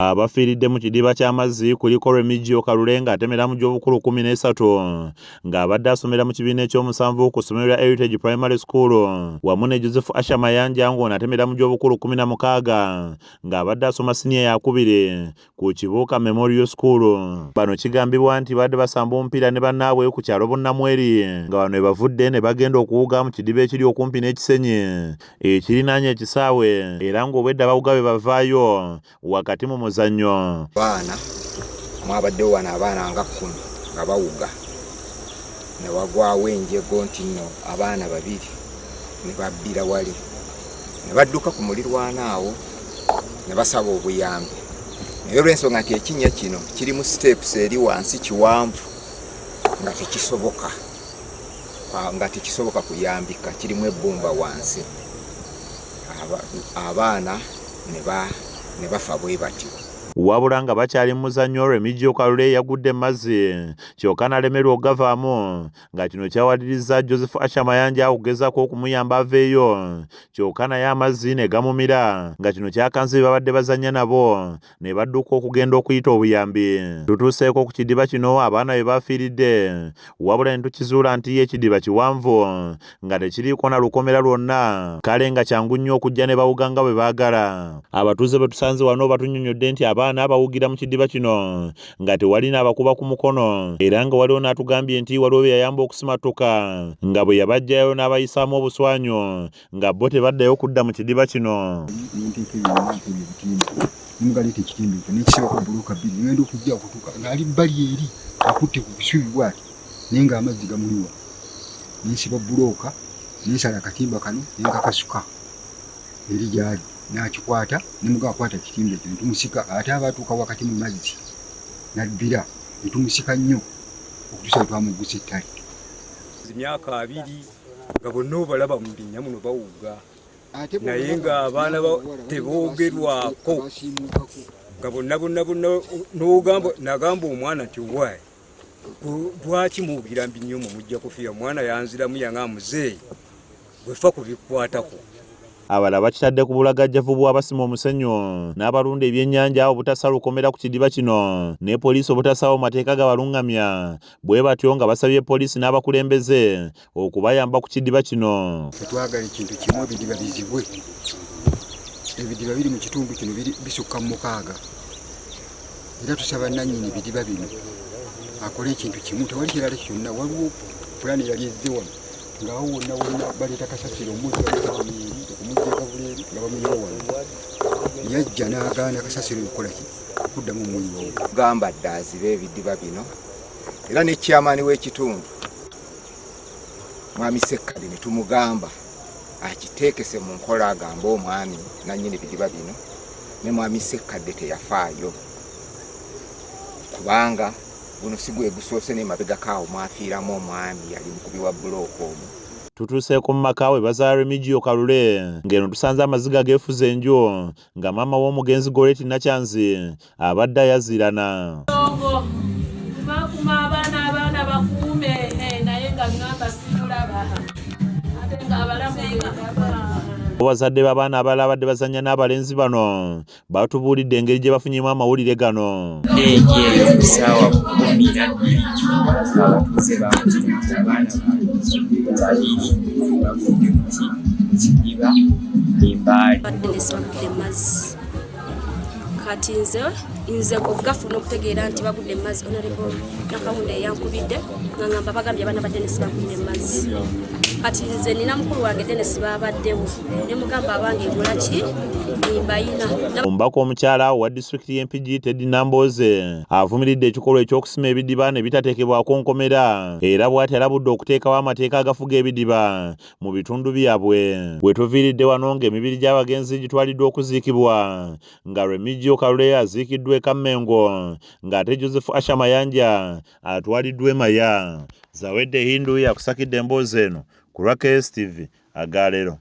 Abafiiridde mu kidiba ky'amazzi kuliko Remigio Kalule ng'atemera mu gy'obukulu 13 ng'abadde asomera mu kibiina eky'omusanvu ku ssomero lya Heritage Primary School wamu ne Joseph Asha Mayanja ng'ono atemera mu gy'obukulu 16 ng'abadde asoma siniya yakubiri ku Kibuuka Memorial School. Bano kigambibwa nti badde basamba omupiira ne bannaabwe ku kyalo Bunnamweri nga bano bavudde ne bagenda okuwuga mu kidiba ekiri okumpi n'ekisenyi ekirinaanye ekisaawe era ng'obwedda bawuga be bavaayo wakati mu muzannyo. Baana mwabaddewo wano abaana nga 10 nga bawuga ne wagwawo enjego nti nno abaana babiri ne babbira wali ne badduka ku mulirwana awo ne basaba obuyambi naye olw'ensonga nti ekinnya kino kiri mu steps eri wansi kiwanvu nga tekisoboka kuyambika kirimu ebbumba wansi abaana ne bafa bwe batyo. Wabula nga bakyali mu muzannyo Remigio Kalule yagudde mazzi kyokka n'alemerwa okugavaamu nga kino kyawadiriza Joseph Asha Mayanja okugezaako okumuyamba aveeyo kyokka naye amazzi ne gamumira nga kino kyakanze be babadde bazannya nabo ne badduka okugenda okuyita obuyambi. Tutuuseeko ku kidiba kino abaana be bafiiridde wabula ne tukizuula nti ekidiba kiwanvu nga tekiriiko na lukomera lwonna kale nga kyangu nnyo okujja ne bawuga nga bwe baagala. Abatuuze be tusanze wano batunnyonnyodde nti abaana abawugira mu kidiba kino nga tewali n'abakuba ku mukono era nga waliwo n'atugambye nti waliwo be yayamba okusimatuka nga bwe yabajjayo n'abayisaamu obuswanyu nga bo tebaddayo kudda mu kidiba kino. Mugalete kitimbe n'ekisiba ku bbuluka bbiri ngenda okujja okutuuka ng'ali bbali eri akutte ku busubi bwati naye ng'amazzi gamuliwa n'esiba bbulooka n'esala akatimba kano n'enkakasuka eri gyali n'akikwata ne muga akwata ekitimbe ekyo netumusika ate abatuuka wakati mu mazzi nabbira netumusika nnyo okutuusa twamugusa ettale. Emyaka 2 nga bonna obalaba mu binnya muno bawuga naye ng'abaana teboogerwako nga bonna nagamba omwana nti wayi lwaki muwugira mbinnya omwo mujja kufiira omwana yanziramu yanga muzeeyi bwefa kubikwatako. Abalala bakitadde ku bulagajjavu bw'abasima omusenyu n'abalunda ebyennyanja obutasala lukomera ku kidiba kino ne poliisi obutasaawo mateeka gabalungamya bwe batyo nga basabye poliisi n'abakulembeze okubayamba ku kidiba kino. Twagala ekintu kimu ebidiba bizibwe. Ebidiba biri mu kitundu kino bisukka mu 6 era tusaba nannyini bidiba bino akole ekintu kimu tewali kirala kyonna waliwo pulaani yali ezze wano ng'awo wonna baleeta kasasiro omuzzi okumujjeka buleeri nga bamunyiwa wano yajja n'agaana kasasiro okukola ki okuddamu omunyiwa wo. Gamba dde azibe ebidiba bino era ne kyamaani w'ekitundu mwami Sekkade ne tumugamba akiteekese mu nkola agamba omwami nannyini ebidiba bino ne mwami Sekkade teyafaayo kubanga guno si gwe gusoose n'emabegako awo mwafiiramu omwami yali mukubi wa bbulooka omwo. Tutuuseeko mu maka we bazaala Remigio Kalule ng'eno tusanze amaziga geefuza enjo nga maama w'omugenzi Goreti Nakyanzi abadde ayaziirana. Bakuma abaana bakuume naye nga ngamba simulaba ate ng'abalamu Bazadde b'abaana abalala abadde bazannya n'abalenzi bano batubuulidde engeri gye bafunyemu amawulire gano. Ssaawa 12 abatuuze bamutira abaana babiri bavudde mu kidiba embaali. Kati nze okugafuna okutegeera nti bagudde mu mazzi Honorable Nakawunde yankubidde nga ngamba bagambye abaana ba Dennis bagudde mu mazzi. Kati nze nina mukulu wange Dennis babaddewo ne mugamba abange mulaki mbayina. Omubaka omukyala owa disitulikiti y'Empigi Teddy Nambooze avumiridde ekikolwa ekyokusima ebidiba ne bitateekebwako nkomera era bw'ati alabudde okuteekawo amateeka agafuga ebidiba mu bitundu byabwe. Bwe tuviiridde wano ng'emibiri gy'abagenzi gitwaliddwa okuziikibwa nga Remigio Kalule aziikiddwa e Kamengo ng'ate Joseph Asha Mayanja atwaliddwa e Maya. Zawedde Hindu yakusakidde emboozi eno ku Rakes TV Agaleero.